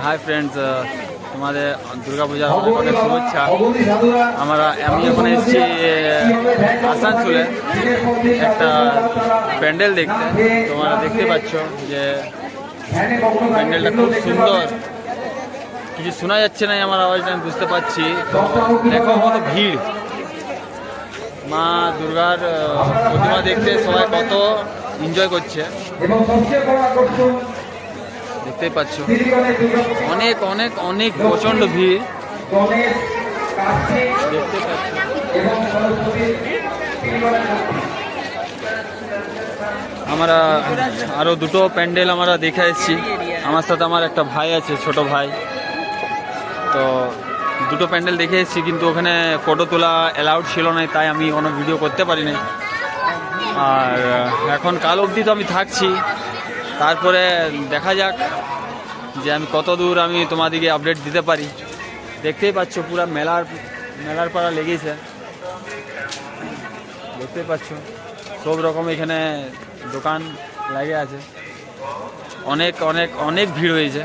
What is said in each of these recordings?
Hi friends, তোমাদের দুর্গাপূজার অনেক অনেক শুভেচ্ছা। আমি এখন এসেছি আসানসোলে একটা প্যান্ডেল দেখতে। তোমরা দেখতে পাচ্ছ যে প্যান্ডেলটা খুব সুন্দর। কিছু শোনা যাচ্ছে না, আমার আওয়াজটা আমি বুঝতে পারছি। দেখো কত ভিড়, মা দুর্গার প্রতিমা দেখতে সবাই কত এনজয় করছে, দেখতেই পাচ্ছ। অনেক অনেক অনেক প্রচন্ড ভিড় দেখতে পাচ্ছ। আমরা আরো দুটো প্যান্ডেল আমরা দেখে এসেছি। আমার সাথে আমার একটা ভাই আছে, ছোট ভাই। তো দুটো প্যান্ডেল দেখে এসেছি, কিন্তু ওখানে ফটো তোলা অ্যালাউড ছিল না, তাই আমি কোনো ভিডিও করতে পারিনি। আর এখন কাল অবধি তো আমি থাকছি, তারপরে দেখা যাক যে আমি কত দূর আমি তোমাদেরকে আপডেট দিতে পারি। দেখতেই পাচ্ছ পুরা মেলার পাড়া লেগেছে, দেখতেই পাচ্ছ সব রকম এখানে দোকান লাগে আছে। অনেক অনেক অনেক ভিড় হয়েছে।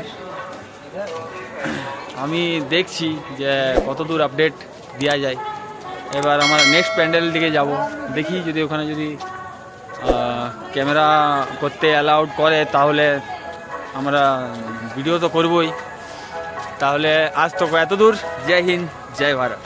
আমি দেখছি যে কত দূর আপডেট দেওয়া যায়। এবার আমার নেক্সট প্যান্ডেল দিকে যাব, দেখি যদি ওখানে যদি ক্যামেরা করতে অ্যালাউড করে তাহলে আমরা ভিডিও তো করবই। তাহলে আজ তো এত দূর। জয় হিন্দ, জয় ভারত।